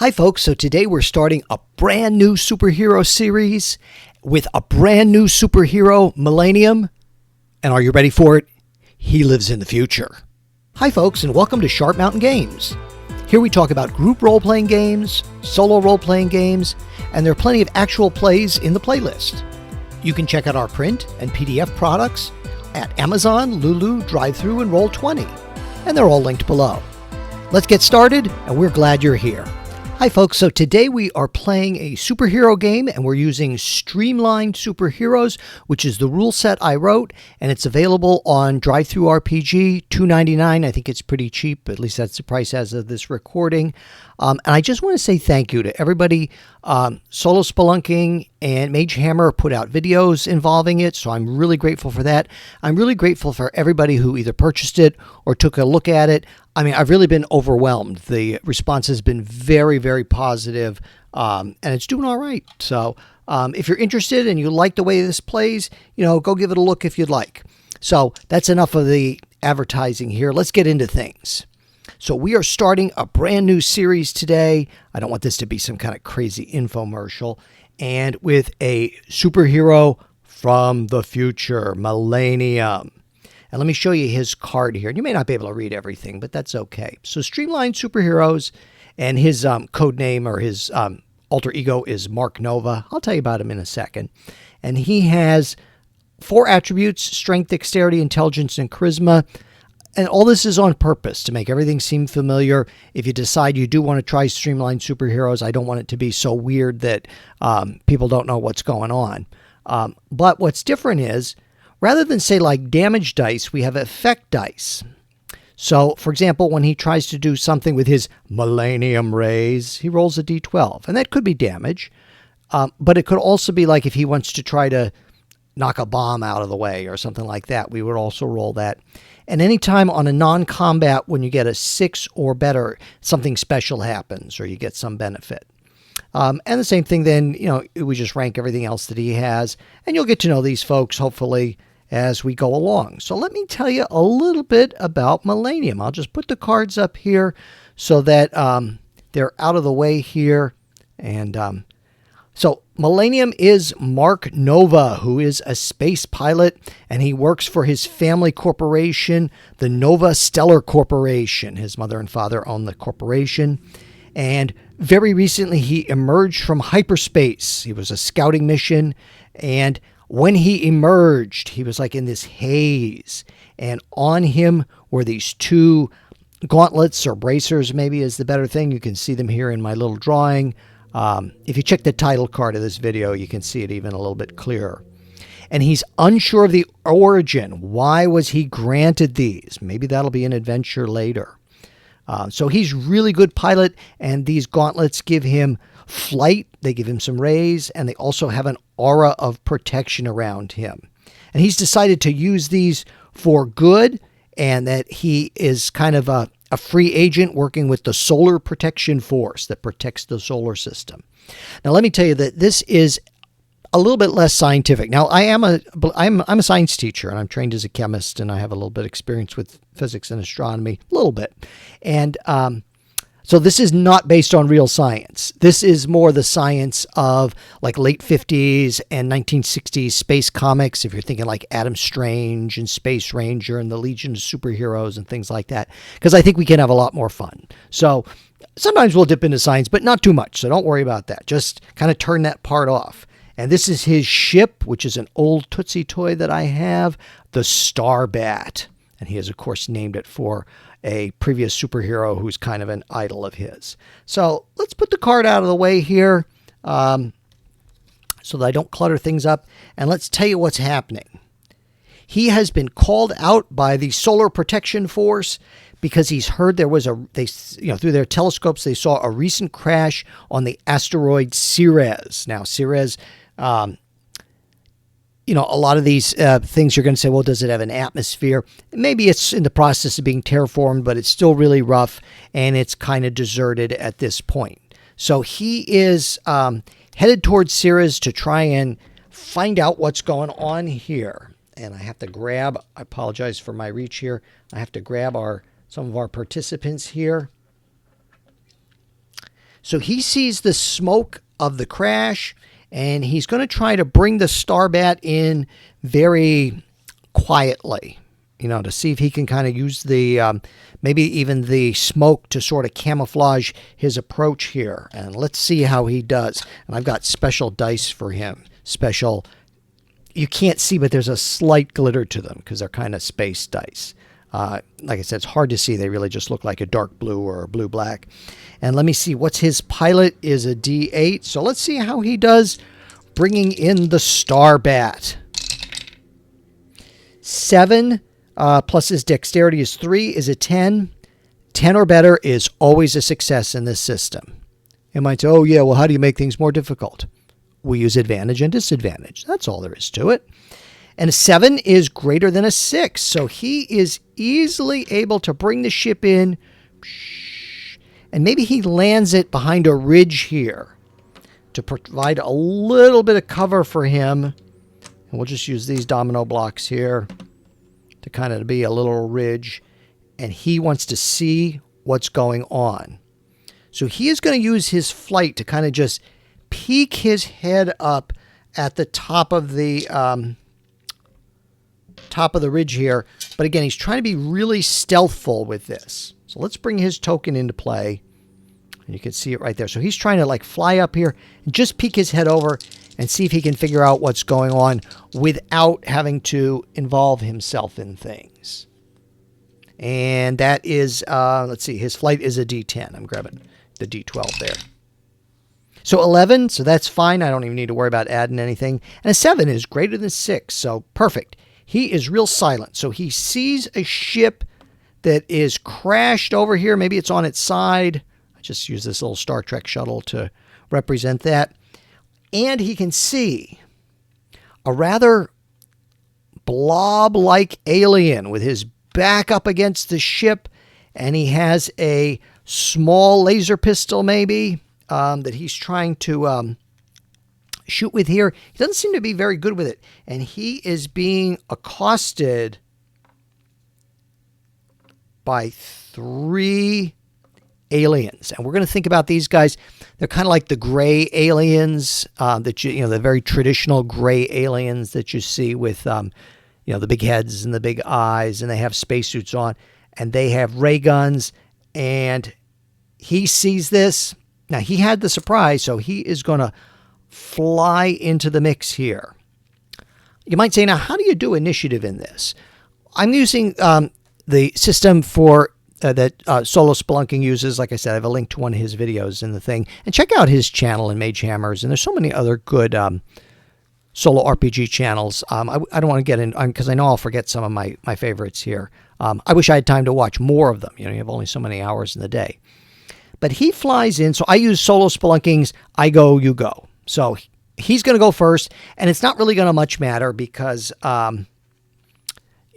Hi folks, so today we're starting a brand new superhero series with a brand new superhero, MILLENNIUM. And are you ready for it? He lives in the future. Hi folks, and welcome to Sharp Mountain Games. Here we talk about group role-playing games, solo role-playing games, and there are plenty of actual plays in the playlist. You can check out our print and PDF products at Amazon, Lulu, Drive-Thru, and Roll20, and they're all linked below. Let's get started, and we're glad you're here. Hi folks, so today we are playing a superhero game and we're using Streamlined Superheroes, which is the rule set I wrote, and it's available on drivethrurpg, $2.99. I think it's pretty cheap, at least that's the price as of this recording. And I just want to say thank you to everybody. Solo Spelunking and Mage Hammer put out videos involving it, so I'm really grateful for that. I'm really grateful for everybody who either purchased it or took a look at it. I mean, I've really been overwhelmed. The response has been very, very positive, and it's doing all right. So if you're interested and you like the way this plays, go give it a look if you'd like. So that's enough of the advertising here. Let's get into things. So we are starting a brand new series today. I don't want this to be some kind of crazy infomercial. And with a superhero from the future, MILLENNIUM. And let me show you his card here. You may not be able to read everything, but that's okay. So Streamlined Superheroes, and his code name or his alter ego is Mark Nova. I'll tell you about him in a second. And he has 4 attributes: strength, dexterity, intelligence, and charisma. And all this is on purpose to make everything seem familiar. If you decide you do want to try Streamlined Superheroes, I don't want it to be so weird that people don't know what's going on. But what's different is, rather than say like damage dice, we have effect dice. So, for example, when he tries to do something with his MILLENNIUM rays, he rolls a d12. And that could be damage. But it could also be like if he wants to try to knock a bomb out of the way or something like that, we would also roll that. And anytime on a non-combat, when you get a 6 or better, something special happens or you get some benefit. And the same thing then, we just rank everything else that he has. And you'll get to know these folks, hopefully, as we go along. So let me tell you a little bit about MILLENNIUM. I'll just put the cards up here so that they're out of the way here. And so MILLENNIUM is Mark Nova, who is a space pilot, and he works for his family corporation, the Nova Stellar Corporation. His mother and father own the corporation. And very recently, he emerged from hyperspace. He was a scouting mission, and when he emerged, he was like in this haze, and on him were these 2 gauntlets, or bracers maybe is the better thing. You can see them here in my little drawing. If you check the title card of this video, you can see it even a little bit clearer. And he's unsure of the origin. Why was he granted these? Maybe that'll be an adventure later. So he's really good pilot, and these gauntlets give him flight. They give him some rays, and they also have an aura of protection around him. And he's decided to use these for good, and that he is kind of a free agent working with the Solar Protection Force that protects the solar system. Now, let me tell you that this is a little bit less scientific. Now, I'm a science teacher, and I'm trained as a chemist, and I have a little bit of experience with physics and astronomy, a little bit. And so this is not based on real science. This is more the science of like late 50s and 1960s space comics, if you're thinking like Adam Strange and Space Ranger and the Legion of Superheroes and things like that, because I think we can have a lot more fun. So sometimes we'll dip into science, but not too much, so don't worry about that. Just kind of turn that part off. And this is his ship, which is an old Tootsie toy that I have, the Starbat. And he has, of course, named it for a previous superhero who's kind of an idol of his. So let's put the card out of the way here so that I don't clutter things up. And let's tell you what's happening. He has been called out by the Solar Protection Force because he's heard there was through their telescopes, they saw a recent crash on the asteroid Ceres. Now, Ceres, a lot of these things you're going to say, well, does it have an atmosphere? Maybe it's in the process of being terraformed, but it's still really rough, and it's kind of deserted at this point. So he is headed towards Ceres to try and find out what's going on here. And I have to grab, I apologize for my reach here, I have to grab some of our participants here. So he sees the smoke of the crash, and he's going to try to bring the Starbat in very quietly, you know, to see if he can kind of use the, maybe even the smoke to sort of camouflage his approach here. And let's see how he does. And I've got special dice for him. Special, you can't see, but there's a slight glitter to them because they're kind of space dice. Like I said, it's hard to see. They really just look like a dark blue or a blue-black. And let me see, what's his pilot is a D8. So let's see how he does bringing in the Starbat. 7 plus his dexterity is 3 is a 10. 10 or better is always a success in this system. You might say, oh yeah, well, how do you make things more difficult? We use advantage and disadvantage. That's all there is to it. And a 7 is greater than a 6. So he is easily able to bring the ship in. And maybe he lands it behind a ridge here to provide a little bit of cover for him. And we'll just use these domino blocks here to kind of be a little ridge. And he wants to see what's going on. So he is going to use his flight to kind of just peek his head up at the top of the ridge here. But again, he's trying to be really stealthful with this. So let's bring his token into play. And you can see it right there. So he's trying to like fly up here and just peek his head over and see if he can figure out what's going on without having to involve himself in things. And that is, let's see, his flight is a D10. I'm grabbing the D12 there. So 11, so that's fine. I don't even need to worry about adding anything. And a 7 is greater than 6, so perfect. He is real silent. So he sees a ship that is crashed over here. Maybe it's on its side. I just use this little Star Trek shuttle to represent that. And he can see a rather blob-like alien with his back up against the ship. And he has a small laser pistol, maybe, that he's trying to shoot with here. He doesn't seem to be very good with it. And he is being accosted by 3 aliens. And we're going to think about these guys. They're kind of like the gray aliens that you know, the very traditional gray aliens that you see with, you know, the big heads and the big eyes, and they have spacesuits on, and they have ray guns. And he sees this. Now, he had the surprise, so he is going to fly into the mix here. You might say, now, how do you do initiative in this? I'm using the system for that Solo Spelunking uses. Like I said, I have a link to one of his videos in the thing. And check out his channel in Mage Hammers. And there's so many other good solo RPG channels. I don't want to get in, because I know I'll forget some of my favorites here. I wish I had time to watch more of them. You know, you have only so many hours in the day. But he flies in. So I use Solo Spelunking's I go, you go. So he's going to go first. And it's not really going to much matter because, you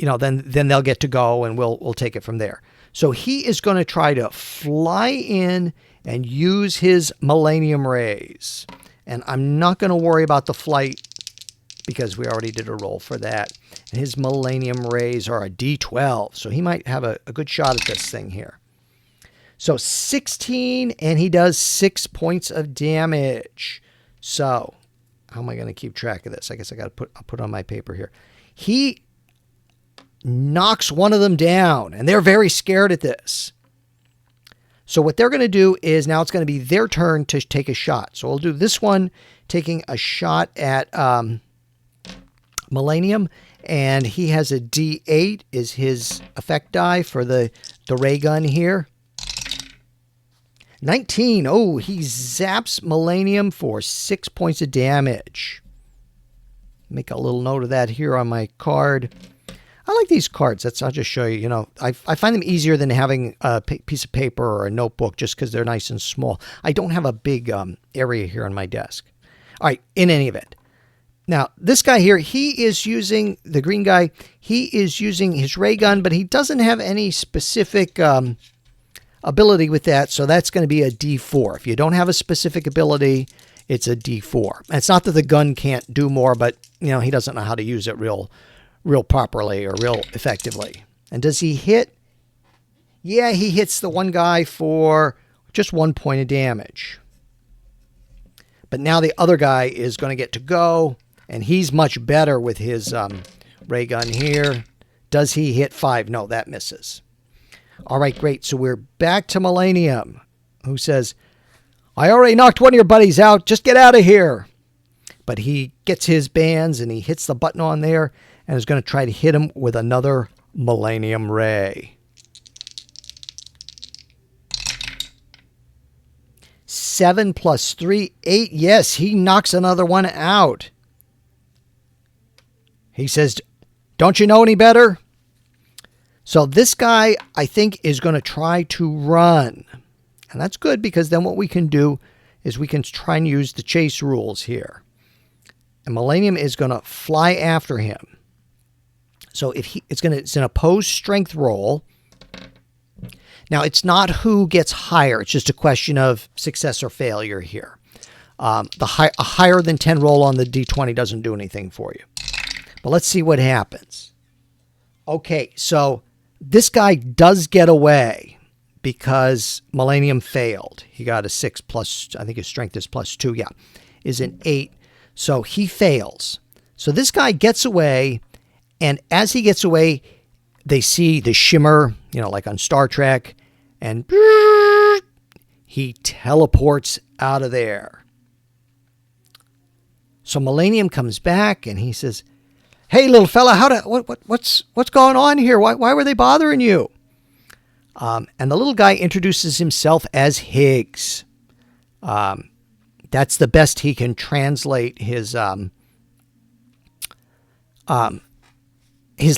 know, then they'll get to go and we'll take it from there. So he is going to try to fly in and use his Millennium rays. And I'm not going to worry about the flight because we already did a roll for that. And his Millennium rays are a D12. So he might have a good shot at this thing here. So 16, and he does 6 points of damage. So how am I going to keep track of this? I guess I'll put on my paper here. He knocks one of them down, and they're very scared at this. So what they're going to do is now it's going to be their turn to take a shot. So we'll do this one taking a shot at Millennium, and he has a D8 is his effect die for the ray gun here. 19. Oh, he zaps Millennium for 6 points of damage. Make a little note of that here on my card. I like these cards. I'll just show you. You know, I find them easier than having a piece of paper or a notebook just because they're nice and small. I don't have a big area here on my desk. All right, in any event. Now, this guy here, he is using, the green guy, he is using his ray gun, but he doesn't have any specific ability with that, so that's going to be a D4. If you don't have a specific ability, it's a D4. And it's not that the gun can't do more, but, you know, he doesn't know how to use it real properly or real effectively. And does he hit? Yeah, he hits the one guy for just 1 point of damage. But now the other guy is going to get to go, and he's much better with his ray gun here. Does he hit 5? No, that misses. All right, great. So we're back to Millennium, who says, I already knocked one of your buddies out. Just get out of here. But he gets his bands, and he hits the button on there, and is going to try to hit him with another Millennium ray. 7 plus 3, 8. Yes, he knocks another one out. He says, don't you know any better? So this guy, I think, is going to try to run. And that's good, because then what we can do is we can try and use the chase rules here. And Millennium is going to fly after him. So if it's an opposed strength roll. Now, it's not who gets higher. It's just a question of success or failure here. A higher than 10 roll on the D20 doesn't do anything for you. But let's see what happens. Okay, so this guy does get away because Millennium failed. He got a 6 plus, I think his strength is plus 2. Yeah, is an 8. So he fails. So this guy gets away, and as he gets away, they see the shimmer, like on Star Trek, and he teleports out of there. So Millennium comes back, and he says, hey, little fella, what's going on here? Why were they bothering you? And the little guy introduces himself as Higgs. That's the best he can translate his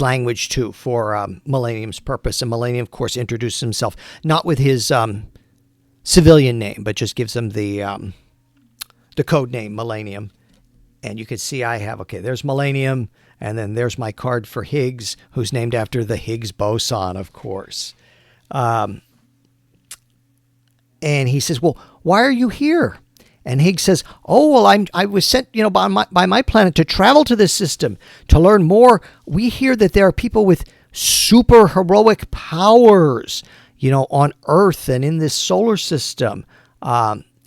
language to for Millennium's purpose. And Millennium, of course, introduces himself not with his civilian name, but just gives him the code name Millennium. And you can see I have, okay, there's Millennium, and then there's my card for Higgs, who's named after the Higgs boson, of course. And he says, well, why are you here? And Higgs says, oh, well, I was sent, by my planet to travel to this system to learn more. We hear that there are people with super heroic powers, on Earth and in this solar system.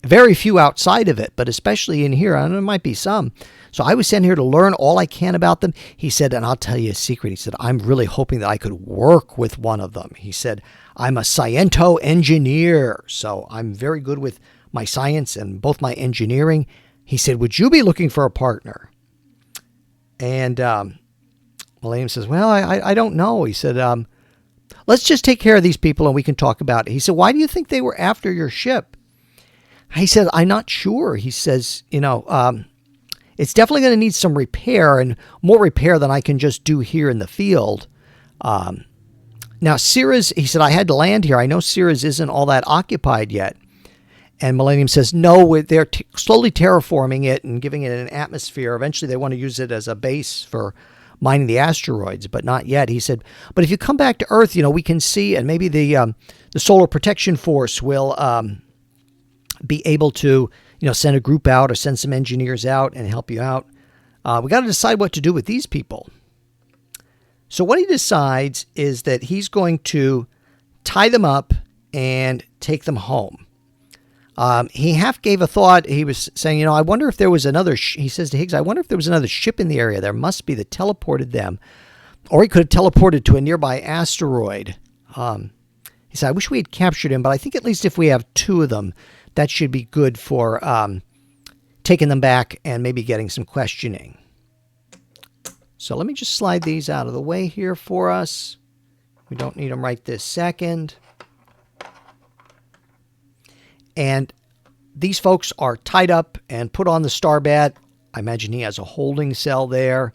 Very few outside of it, but especially in here. I know there might be some. So I was sent here to learn all I can about them. He said, and I'll tell you a secret. He said, I'm really hoping that I could work with one of them. He said, I'm a sciento engineer, so I'm very good with my science and both my engineering. He said, would you be looking for a partner? And Millennium says, well, I don't know. He said, let's just take care of these people and we can talk about it. He said, why do you think they were after your ship? He said, I'm not sure. He says, it's definitely going to need some repair, and more repair than I can just do here in the field. Now, Ceres, he said, I had to land here. I know Ceres isn't all that occupied yet. And Millennium says, no, they're slowly terraforming it and giving it an atmosphere. Eventually, they want to use it as a base for mining the asteroids, but not yet. He said, but if you come back to Earth, we can see, and maybe the Solar Protection Force will be able to, send a group out or send some engineers out and help you out. We got to decide what to do with these people. So what he decides is that he's going to tie them up and take them home. He half gave a thought. He was saying, I wonder if there was another, he says to Higgs, I wonder if there was another ship in the area. There must be that teleported them. Or he could have teleported to a nearby asteroid. He said, I wish we had captured him, but I think at least if we have 2 of them, that should be good for taking them back and maybe getting some questioning. So let me just slide these out of the way here for us. We don't need them right this second. And these folks are tied up and put on the Starbat. I imagine he has a holding cell there.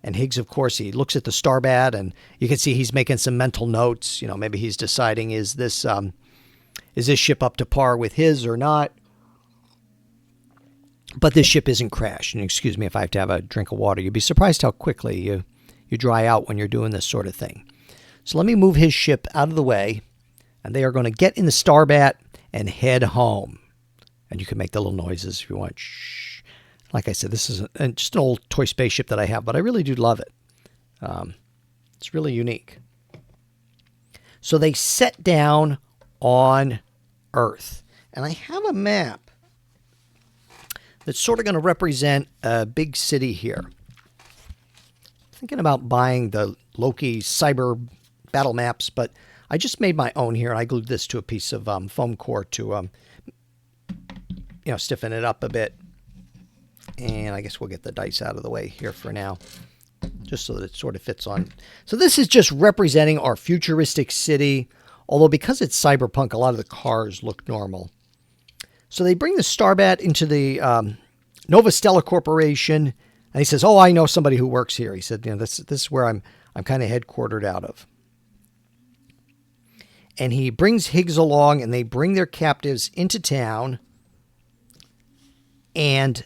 And Higgs, of course, he looks at the Starbat, and you can see he's making some mental notes. Maybe he's deciding, is this ship up to par with his or not? But this ship isn't crashed. And excuse me if I have to have a drink of water. You'd be surprised how quickly you dry out when you're doing this sort of thing. So let me move his ship out of the way, and they are going to get in the Starbat and head home. And you can make the little noises if you want. Shh. Like I said, this is just an old toy spaceship that I have, but I really do love it. It's really unique. So they set down on Earth. And I have a map that's sort of going to represent a big city here. Thinking about buying the Loki cyber battle maps, but I just made my own here, and I glued this to a piece of foam core to stiffen it up a bit. And I guess we'll get the dice out of the way here for now, just so that it sort of fits on. So this is just representing our futuristic city, although because it's cyberpunk, a lot of the cars look normal. So they bring the Starbat into the Nova Stella Corporation, and he says, "Oh, I know somebody who works here." He said, "This is where I'm kind of headquartered out of." And he brings Higgs along, and they bring their captives into town, and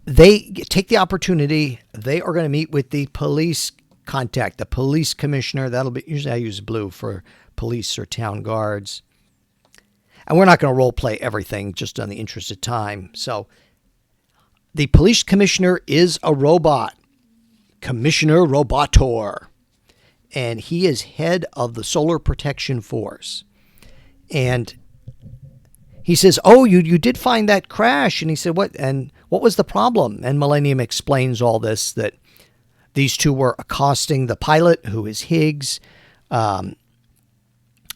they take the opportunity. They are going to meet with the police contact, the police commissioner. That'll be, usually I use blue for police or town guards. And we're not going to role play everything just on the interest of time. So the police commissioner is a robot, Commissioner Robotor. And he is head of the Solar Protection Force. And he says, "Oh, you did find that crash." And he said, "What? And what was the problem?" And Millennium explains all this, that these two were accosting the pilot, who is Higgs.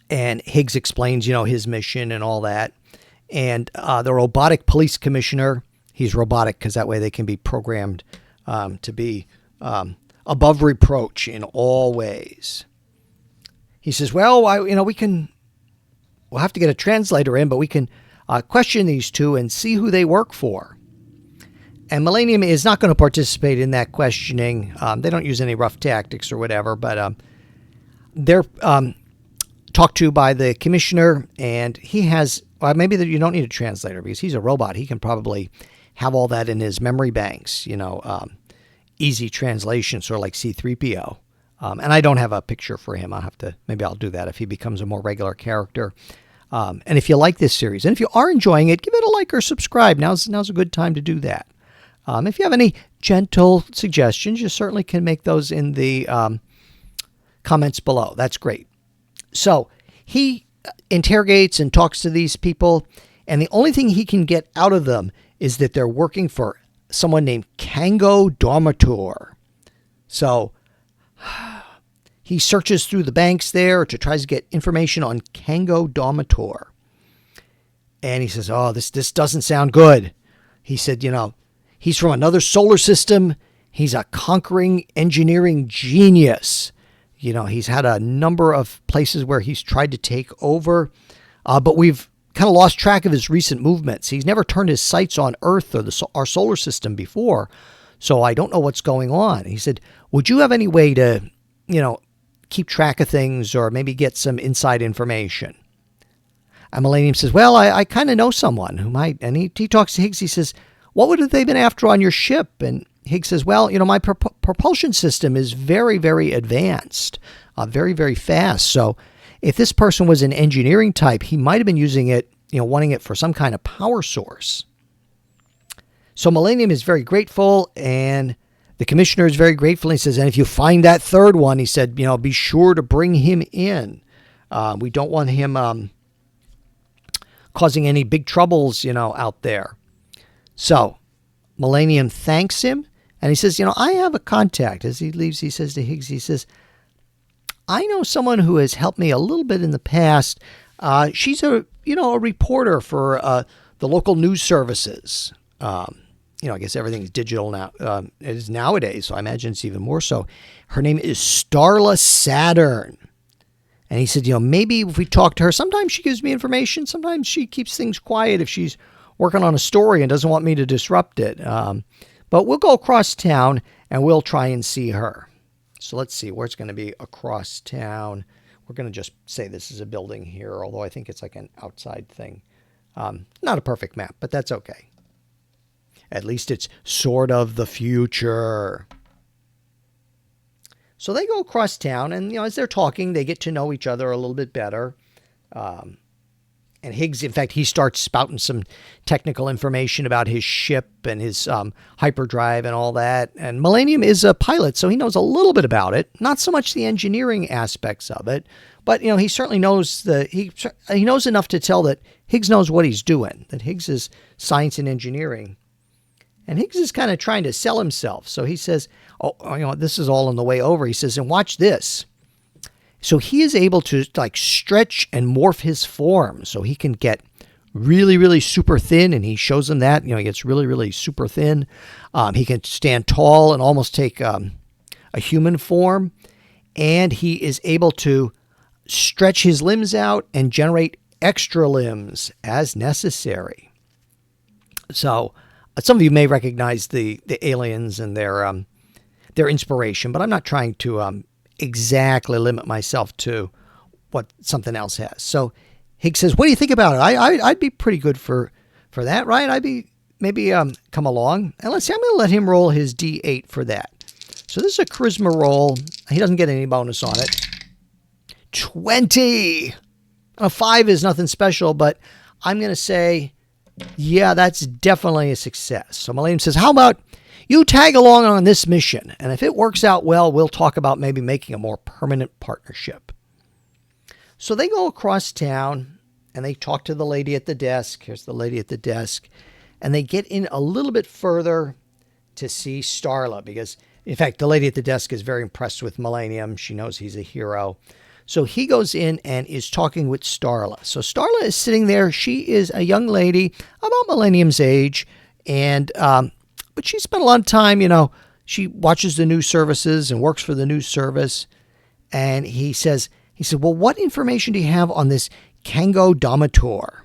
And Higgs explains, his mission and all that. And the robotic police commissioner, he's robotic because that way they can be programmed to be above reproach in all ways. He says, "Well, we'll have to get a translator in, but we can question these two and see who they work for." And Millennium is not going to participate in that questioning. They don't use any rough tactics or whatever, but they're talked to by the commissioner, and he has, maybe you don't need a translator because he's a robot. He can probably have all that in his memory banks, easy translation, sort of like C-3PO. And I don't have a picture for him. Maybe I'll do that if he becomes a more regular character. And if you like this series, and if you are enjoying it, give it a like or subscribe. Now's a good time to do that. If you have any gentle suggestions, you certainly can make those in the comments below. That's great. So he interrogates and talks to these people, and the only thing he can get out of them is that they're working for someone named Kango Dormator. So he searches through the banks there to try to get information on Kango Dormator. And he says, "Oh, this doesn't sound good." He said, he's from another solar system. He's a conquering engineering genius. He's had a number of places where he's tried to take over, but we've kind of lost track of his recent movements. He's never turned his sights on Earth or our solar system before, so I don't know what's going on. He said, "Would you have any way to, keep track of things or maybe get some inside information?" And Millennium says, "Well, I kind of know someone who might." And he talks to Higgs. He says, "What would have they been after on your ship?" And Higgs says, "Well, my propulsion system is very, very advanced, very, very fast. So if this person was an engineering type, he might have been using it, wanting it for some kind of power source." So Millennium is very grateful, and the commissioner is very grateful. He says, "And if you find that third one," he said, "be sure to bring him in. We don't want him causing any big troubles, out there." So Millennium thanks him, and he says, "I have a contact." As he leaves, he says to Higgs, he says, "I know someone who has helped me a little bit in the past. She's a reporter for the local news services. I guess everything's digital now. It is nowadays, so I imagine it's even more so. Her name is Starla Saturn." And he said, "Maybe if we talk to her, sometimes she gives me information. Sometimes she keeps things quiet if she's working on a story and doesn't want me to disrupt it. But we'll go across town and we'll try and see her." So let's see where it's going to be across town. We're going to just say this is a building here, although I think it's like an outside thing. Not a perfect map, but that's okay. At least it's sort of the future. So they go across town, and as they're talking, they get to know each other a little bit better. And And Higgs, in fact, he starts spouting some technical information about his ship and his hyperdrive and all that. And Millennium is a pilot, so he knows a little bit about it. Not so much the engineering aspects of it, but he certainly knows he knows enough to tell that Higgs knows what he's doing. That Higgs is science and engineering, and Higgs is kind of trying to sell himself. So he says, "Oh, this is all on the way over." He says, "And watch this." So he is able to stretch and morph his form so he can get really, really super thin. And he shows them that, he gets really, really super thin. He can stand tall and almost take a human form. And he is able to stretch his limbs out and generate extra limbs as necessary. So some of you may recognize the aliens and their inspiration, but I'm not trying to exactly limit myself to what something else has. So Higgs says, "What do you think about it? I'd be pretty good for that, right? I'd be maybe come along." And let's see, I'm going to let him roll his D8 for that. So this is a charisma roll. He doesn't get any bonus on it. 20. A 5 is nothing special, but I'm going to say, yeah, that's definitely a success. So Millennium says, "How about you tag along on this mission, and if it works out well, we'll talk about maybe making a more permanent partnership." So they go across town, and they talk to the lady at the desk. Here's the lady at the desk. And they get in a little bit further to see Starla, because, in fact, the lady at the desk is very impressed with Millennium. She knows he's a hero. So he goes in and is talking with Starla. So Starla is sitting there. She is a young lady about Millennium's age, and but she spent a lot of time, she watches the news services and works for the news service. And he said, "Well, what information do you have on this Kango Domator?"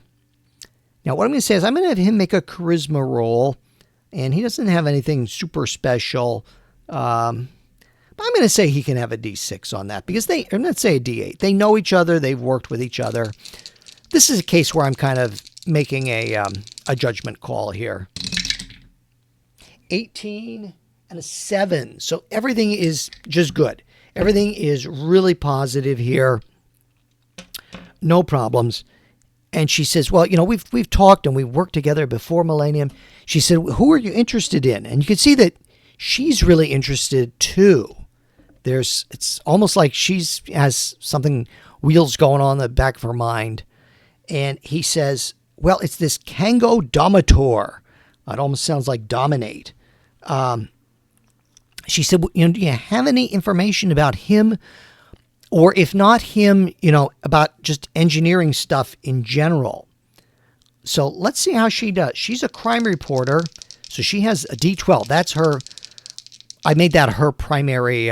Now, what I'm going to say is I'm going to have him make a charisma roll, and he doesn't have anything super special. But I'm going to say he can have a D6 on that, because or let's say a D8. They know each other. They've worked with each other. This is a case where I'm kind of making a judgment call here. 18 and a 7. So everything is just good. Everything is really positive here. No problems. And she says, "Well, we've talked and we've worked together before, Millennium." She said, "Who are you interested in?" And you can see that she's really interested too. It's almost like has something, wheels going on in the back of her mind. And he says, "Well, it's this Kango Domator." It almost sounds like dominate. She said, "Do you have any information about him? Or if not him, about just engineering stuff in general?" So let's see how she does. She's a crime reporter, so she has a D12. That's her. I made that her primary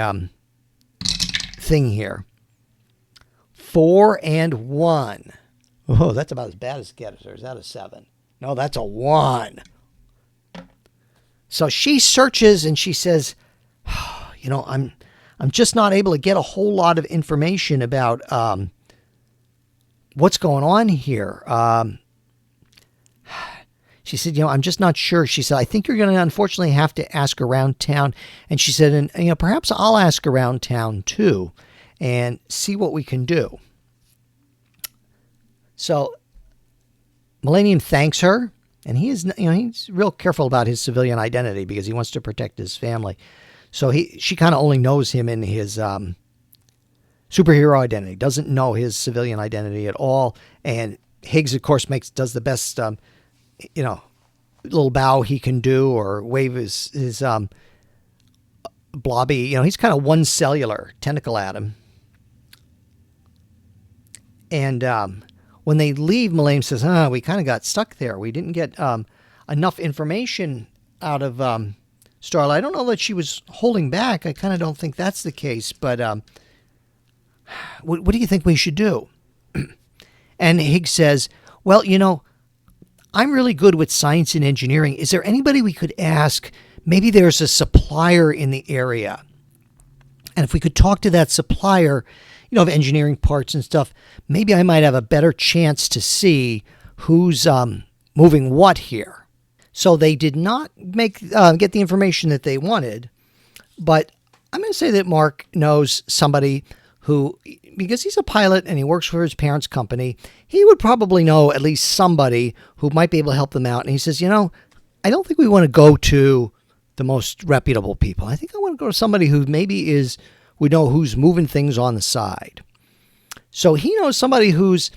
thing here. 4 and 1. Oh, that's about as bad as it gets. Or is that a 7? No, that's a 1. So she searches and she says, I'm just not able to get a whole lot of information about what's going on here. She said, "I'm just not sure." She said, "I think you're going to unfortunately have to ask around town." And she said, "And perhaps I'll ask around town too and see what we can do." So Millennium thanks her. And he's real careful about his civilian identity because he wants to protect his family. So she kind of only knows him in his superhero identity, doesn't know his civilian identity at all. And Higgs, of course, does the best, little bow he can do or wave his blobby. He's kind of one cellular tentacle atom. And when they leave, Millennium says, "We kind of got stuck there. We didn't get enough information out of Starla." I don't know that she was holding back. I kind of don't think that's the case. But what do you think we should do? And Higgs says, "Well, I'm really good with science and engineering. Is there anybody we could ask? Maybe there's a supplier in the area. And if we could talk to that supplier, of engineering parts and stuff, maybe I might have a better chance to see who's moving what here." So they did not get the information that they wanted, but I'm going to say that Mark knows somebody who, because he's a pilot and he works for his parents' company, he would probably know at least somebody who might be able to help them out. And he says, I don't think we want to go to the most reputable people. I think I want to go to somebody who maybe we know who's moving things on the side. So he knows somebody who's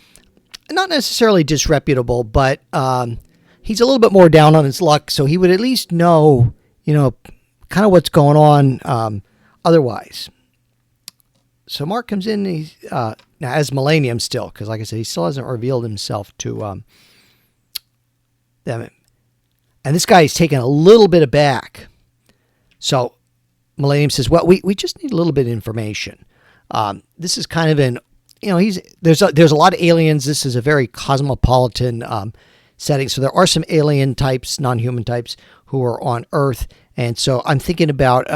not necessarily disreputable, but he's a little bit more down on his luck. So he would at least know, kind of what's going on otherwise. So Mark comes in now as MILLENNIUM still, because like I said, he still hasn't revealed himself to them. And this guy is taken a little bit aback. So MILLENNIUM says, well, we just need a little bit of information. This is kind of there's a lot of aliens. This is a very cosmopolitan setting. So there are some alien types, non-human types, who are on Earth. And so I'm thinking about,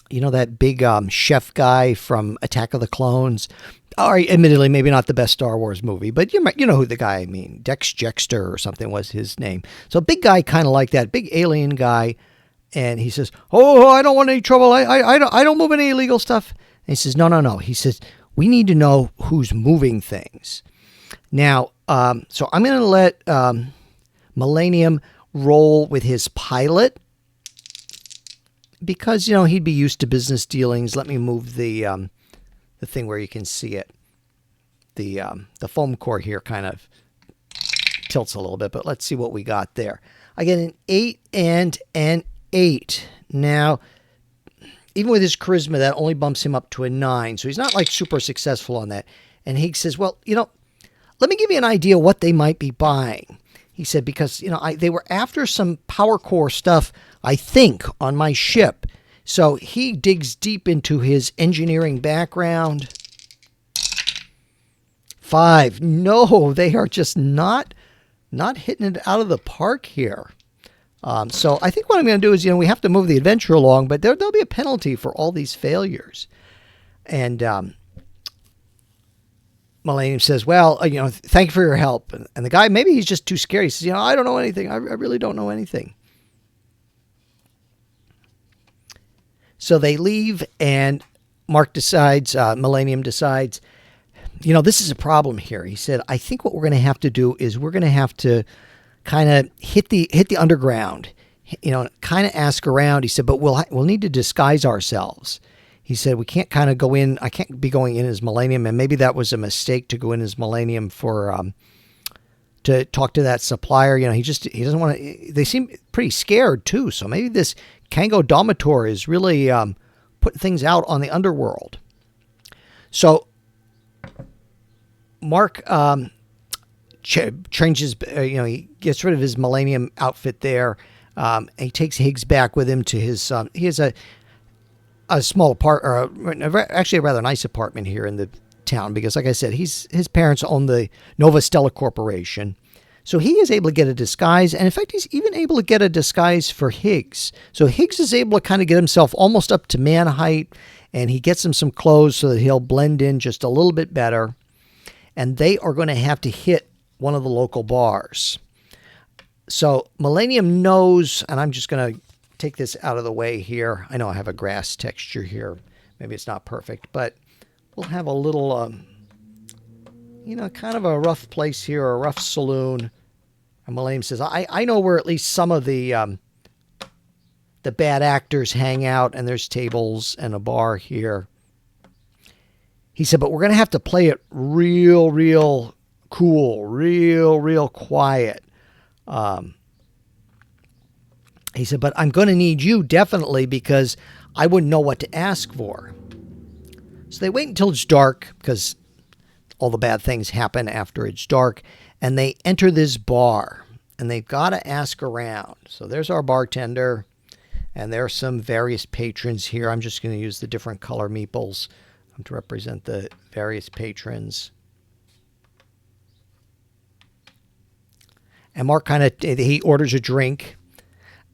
that big chef guy from Attack of the Clones. Admittedly, maybe not the best Star Wars movie, but you know who the guy I mean. Dex Jexter or something was his name. So a big guy kind of like that, big alien guy. And he says, oh, I don't want any trouble. I don't move any illegal stuff. And he says, no. He says, we need to know who's moving things. Now, so I'm going to let MILLENNIUM roll with his pilot because, he'd be used to business dealings. Let me move the thing where you can see it. The foam core here kind of tilts a little bit, but let's see what we got there. I get an 8 and an 8. Now, even with his charisma, that only bumps him up to a 9. So he's not like super successful on that. And Higgs says, well, let me give you an idea what they might be buying. He said, because, they were after some power core stuff, I think, on my ship. So he digs deep into his engineering background. 5. No, they are just not hitting it out of the park here. So I think what I'm going to do is, we have to move the adventure along, but there'll be a penalty for all these failures. And MILLENNIUM says, well, thank you for your help. And the guy, maybe he's just too scared. He says, I don't know anything. I really don't know anything. So they leave, and MILLENNIUM decides, this is a problem here. He said, I think what we're going to have to do is we're going to have to kind of hit the underground, kind of ask around. He said, but we'll need to disguise ourselves. He said, we can't kind of go in. I can't be going in as MILLENNIUM. And maybe that was a mistake to go in as MILLENNIUM for, to talk to that supplier. He doesn't want to, they seem pretty scared too. So maybe this Kango Domitor is really putting things out on the underworld. So Mark changes, he gets rid of his MILLENNIUM outfit there. And he takes Higgs back with him to his, he has a small actually a rather nice apartment here in the town because, like I said, his parents own the Nova Stella Corporation. So he is able to get a disguise. And in fact, he's even able to get a disguise for Higgs. So Higgs is able to kind of get himself almost up to man height, and he gets him some clothes so that he'll blend in just a little bit better. And they are going to have to hit one of the local bars. So MILLENNIUM knows, and I'm just going to take this out of the way here. I know I have a grass texture here. Maybe it's not perfect, but we'll have a little, kind of a rough place here, a rough saloon. And MILLENNIUM says, I know where at least some of the bad actors hang out, and there's tables and a bar here. He said, but we're going to have to play it real, real cool, real, real quiet. He said, but I'm going to need you definitely because I wouldn't know what to ask for. So they wait until it's dark because all the bad things happen after it's dark. And they enter this bar and they've got to ask around. So there's our bartender and there are some various patrons here. I'm just going to use the different color meeples to represent the various patrons. And Mark he orders a drink.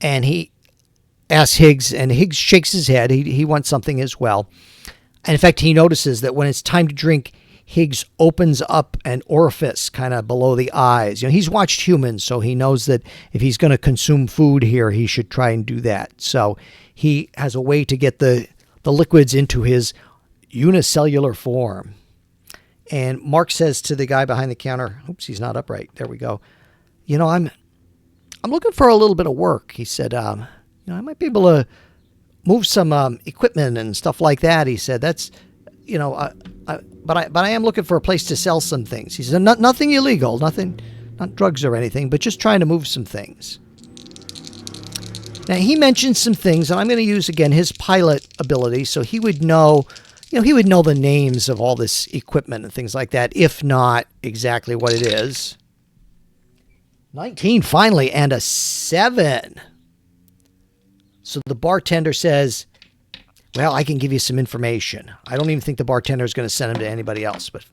And he asks Higgs, and Higgs shakes his head. He wants something as well. And in fact, he notices that when it's time to drink, Higgs opens up an orifice kind of below the eyes. He's watched Humans, so he knows that if he's going to consume food here, he should try and do that. So he has a way to get the liquids into his unicellular form. And Mark says to the guy behind the counter, oops, he's not upright. There we go. You know, I'm looking for a little bit of work. He said, you know, I might be able to move some equipment and stuff like that. He said, that's, you know, but I am looking for a place to sell some things. He said, nothing illegal, nothing, not drugs or anything, but just trying to move some things. Now, he mentioned some things, and I'm going to use, again, his pilot ability, so he would know, you know, he would know the names of all this equipment and things like that, if not exactly what it is. 19, finally, and a 7. So the bartender says, well, I can give you some information. I don't even think the bartender is going to send him to anybody else, but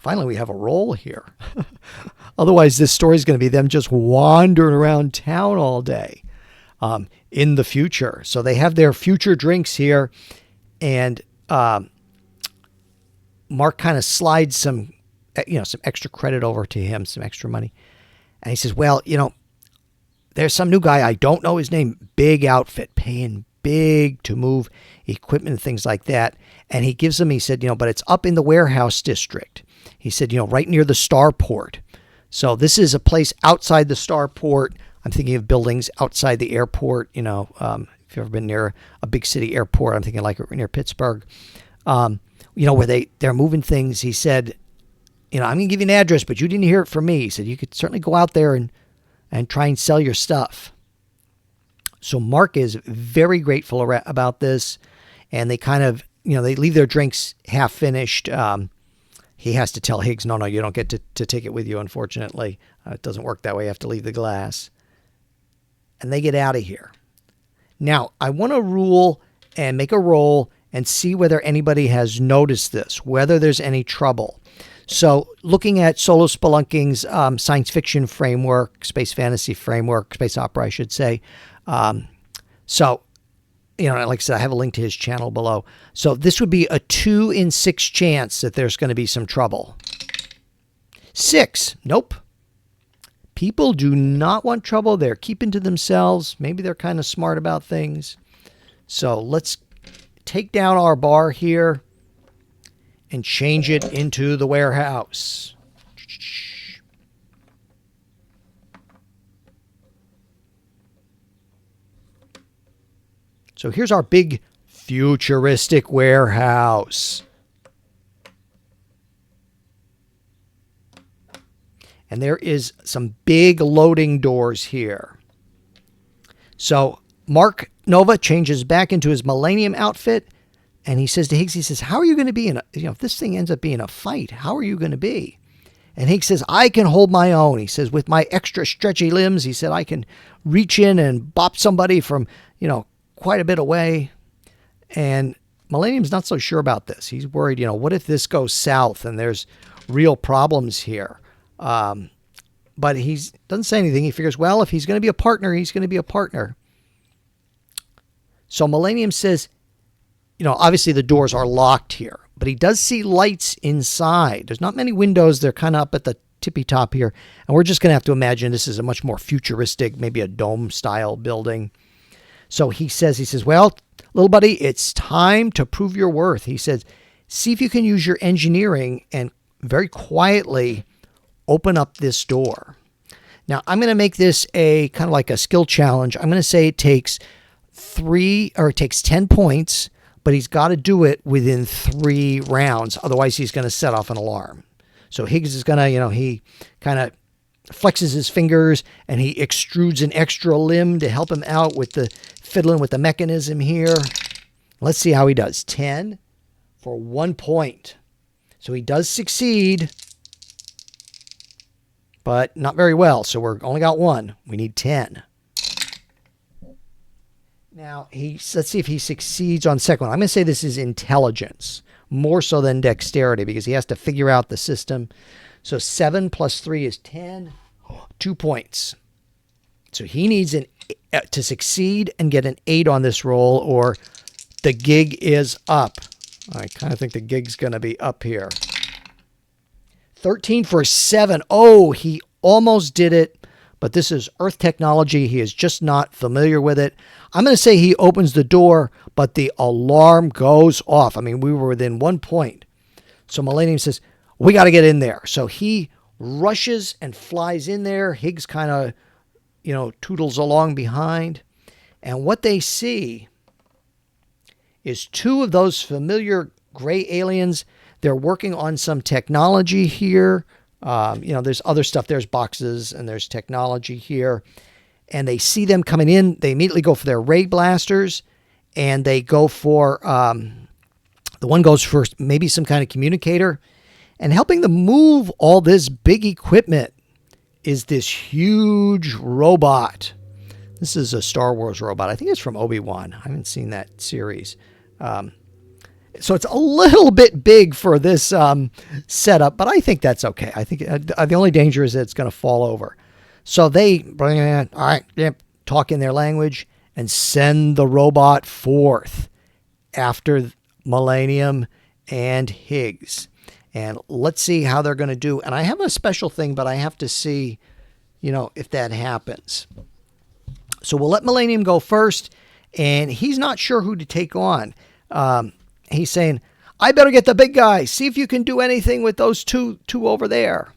finally we have a role here. Otherwise, this story is going to be them just wandering around town all day in the future. So they have their future drinks here, and Mark kind of slides some, you know, some extra credit over to him, some extra money. And he says, well, you know, there's some new guy, I don't know his name, big outfit, paying big to move equipment and things like that. And he gives them, he said, you know, but it's up in the warehouse district. He said, you know, right near the starport. So this is a place outside the starport. I'm thinking of buildings outside the airport, you know, if you've ever been near a big city airport, I'm thinking like near Pittsburgh, you know, where they're moving things. He said, you know, I'm going to give you an address, but you didn't hear it from me. He said, you could certainly go out there and try and sell your stuff. So Mark is very grateful about this, and they kind of, you know, they leave their drinks half finished. He has to tell Higgs, no, you don't get to take it with you, unfortunately. It doesn't work that way. You have to leave the glass. And they get out of here. Now, I want to rule and make a roll and see whether anybody has noticed this, whether there's any trouble. So looking at Solo Spelunking's science fiction framework, space fantasy framework, space opera, I should say. So, you know, like I said, I have a link to his channel below. So this would be a 2 in 6 chance that there's going to be some trouble. 6, nope. People do not want trouble. They're keeping to themselves. Maybe they're kind of smart about things. So let's take down our bar here and change it into the warehouse. So here's our big futuristic warehouse. And there is some big loading doors here. So Mark Nova changes back into his Millennium outfit, and he says to Higgs, he says, how are you going to be in a, you know, if this thing ends up being a fight, how are you going to be? And Higgs says, I can hold my own. He says, with my extra stretchy limbs, he said, I can reach in and bop somebody from, you know, quite a bit away. And Millennium's not so sure about this. He's worried, you know, what if this goes south and there's real problems here? But he doesn't say anything. He figures, well, if he's going to be a partner, he's going to be a partner. So Millennium says, you know, obviously the doors are locked here, but he does see lights inside. There's not many windows. They're kind of up at the tippy top here. And we're just going to have to imagine this is a much more futuristic, maybe a dome style building. So he says, well, little buddy, it's time to prove your worth. He says, see if you can use your engineering and very quietly open up this door. Now, I'm going to make this a kind of like a skill challenge. I'm going to say it takes 10 points, but he's got to do it within 3 rounds. Otherwise, he's going to set off an alarm. So Higgs is going to, you know, he kind of flexes his fingers and he extrudes an extra limb to help him out with the fiddling with the mechanism here. Let's see how he does. 10 for 1 point. So he does succeed, but not very well. So we're only got 1. We need 10. Now, let's see if he succeeds on the second one. I'm going to say this is intelligence, more so than dexterity, because he has to figure out the system. So 7 plus 3 is 10. 2 points. So he needs to succeed and get an 8 on this roll, or the gig is up. I kind of think the gig's going to be up here. 13 for 7. Oh, he almost did it, but this is Earth technology. He is just not familiar with it. I'm going to say he opens the door, but the alarm goes off. I mean, we were within 1 point. So Millennium says, we got to get in there. So he rushes and flies in there. Higgs kind of, toodles along behind. And what they see is two of those familiar gray aliens. They're working on some technology here. There's other stuff. There's boxes and there's technology here. And they see them coming in. They immediately go for their ray blasters. And they go for, the one goes for maybe some kind of communicator. And helping them move all this big equipment is this huge robot. This is a Star Wars robot. I think it's from Obi-Wan. I haven't seen that series. So it's a little bit big for this setup, but I think that's okay. I think the only danger is that it's going to fall over. So they bring it in, all right, talk in their language, and send the robot forth after Millennium and Higgs. And let's see how they're going to do. And I have a special thing, but I have to see, if that happens. So we'll let Millennium go first, and he's not sure who to take on. He's saying, I better get the big guy. See if you can do anything with those two over there.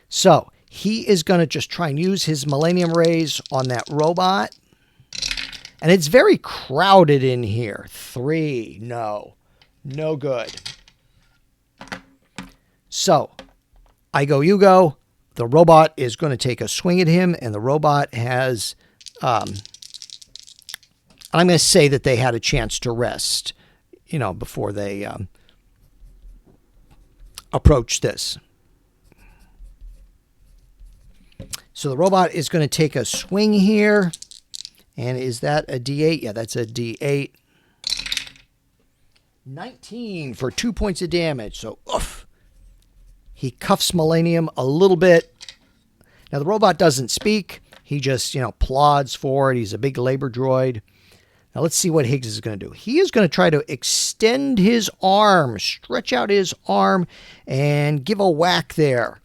So he is going to just try and use his Millennium rays on that robot. And it's very crowded in here. 3, no good. So I go, you go. The robot is going to take a swing at him, and the robot has, I'm going to say that they had a chance to rest, before they approach this. So the robot is going to take a swing here. And is that a D8? Yeah, that's a D8. 19 for 2 points of damage. So, oof. He cuffs Millennium a little bit. Now, the robot doesn't speak. He just, plods forward. He's a big labor droid. Now, let's see what Higgs is going to do. He is going to try to extend his arm, stretch out his arm, and give a whack there.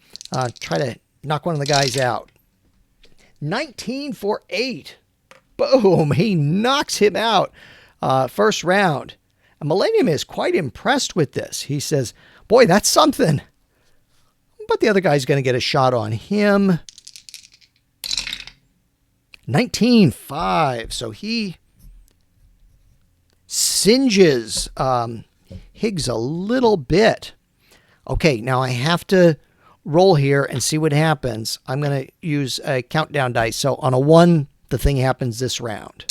Try to knock one of the guys out. 19 for 8. Boom. He knocks him out. First round. And Millennium is quite impressed with this. He says, boy, that's something. But the other guy's going to get a shot on him. 19-5. So he singes Higgs a little bit. Okay, now I have to roll here and see what happens. I'm going to use a countdown dice. So on a 1, the thing happens this round.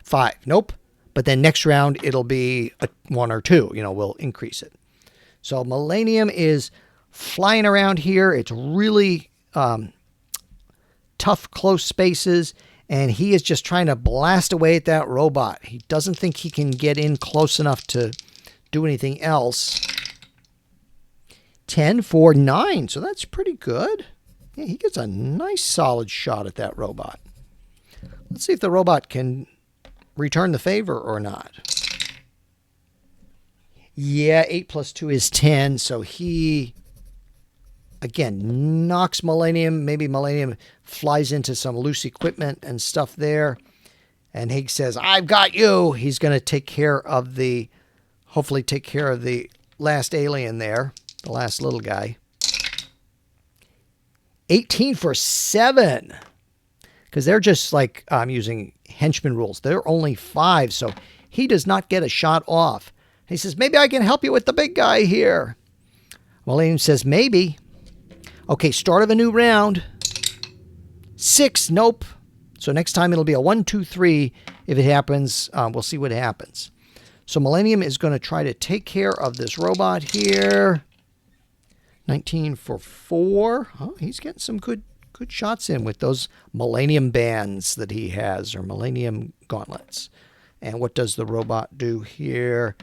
5, nope. But then next round, it'll be a 1 or 2. We'll increase it. So Millennium is flying around here. It's really tough, close spaces. And he is just trying to blast away at that robot. He doesn't think he can get in close enough to do anything else. 10 for 9. So that's pretty good. Yeah, he gets a nice solid shot at that robot. Let's see if the robot can return the favor or not. Yeah, 8 plus 2 is 10. So he, again, knocks Millennium. Maybe Millennium flies into some loose equipment and stuff there. And Higgs says, I've got you. He's going to hopefully take care of the last alien there, the last little guy. 18 for 7. Because they're just like, I'm using henchman rules. They're only 5, so he does not get a shot off. He says, maybe I can help you with the big guy here. Millennium says, maybe. Okay, start of a new round. 6, nope. So next time it'll be a 1, 2, 3. If it happens, we'll see what happens. So Millennium is going to try to take care of this robot here. 19 for 4. Oh, he's getting some good shots in with those Millennium bands that he has, or Millennium gauntlets. And what does the robot do here?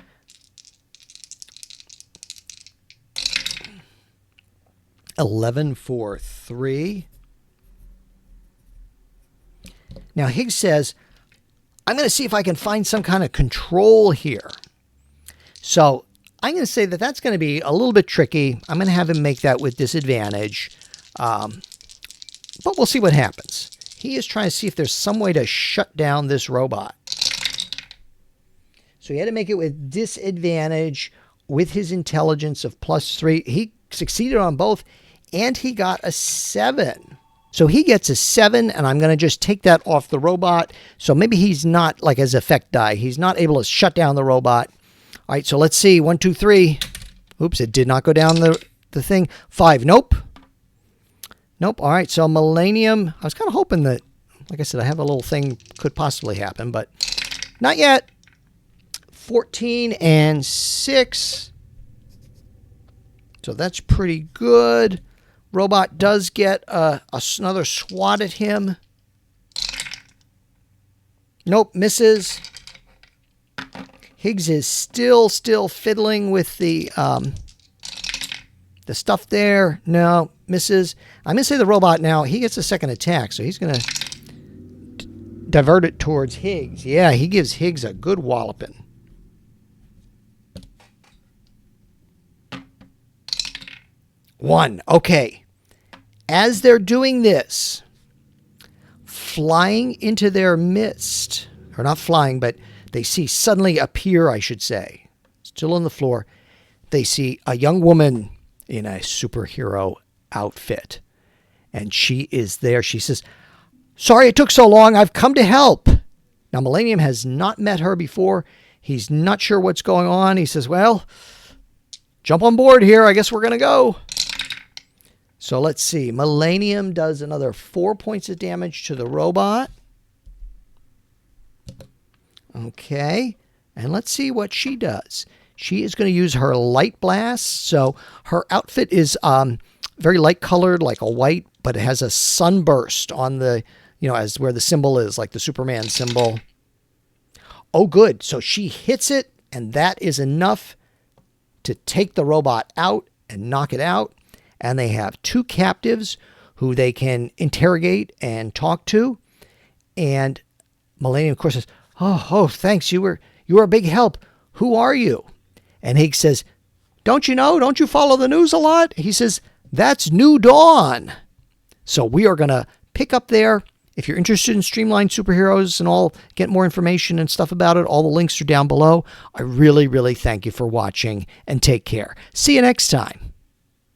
$11 for 3. Now Higgs says, I'm going to see if I can find some kind of control here. So I'm going to say that that's going to be a little bit tricky. I'm going to have him make that with disadvantage. But we'll see what happens. He is trying to see if there's some way to shut down this robot. So he had to make it with disadvantage with his intelligence of +3. He succeeded on both, and he got a 7. So he gets a 7, and I'm going to just take that off the robot. So maybe he's not, like as effect die, he's not able to shut down the robot. All right, so let's see. 1, 2, 3. Oops, it did not go down the thing. 5, nope. Nope. All right, so Millennium. I was kind of hoping that, like I said, I have a little thing could possibly happen, but not yet. 14 and 6. So that's pretty good. Robot does get another swat at him. Nope, misses. Higgs is still fiddling with the stuff there. No, misses. I'm going to say the robot now, he gets a second attack, so he's going to divert it towards Higgs. Yeah, he gives Higgs a good walloping. One. Okay. As they're doing this, flying into their midst, or not flying, but they see suddenly appear, I should say, still on the floor, they see a young woman in a superhero outfit. And she is there. She says, "Sorry it took so long. I've come to help." Now, Millennium has not met her before. He's not sure what's going on. He says, "Well, jump on board here. I guess we're going to go." So let's see. Millennium does another 4 points of damage to the robot. Okay. And let's see what she does. She is going to use her light blast. So her outfit is very light colored, like a white, but it has a sunburst on the, as where the symbol is, like the Superman symbol. Oh, good. So she hits it, and that is enough to take the robot out and knock it out. And they have 2 captives who they can interrogate and talk to. And Millennium, of course, says, Oh, thanks. You were a big help. Who are you? And Higgs says, Don't you know? Don't you follow the news a lot? He says, That's New Dawn. So we are going to pick up there. If you're interested in Streamlined superheroes and all, get more information and stuff about it, all the links are down below. I really, really thank you for watching, and take care. See you next time.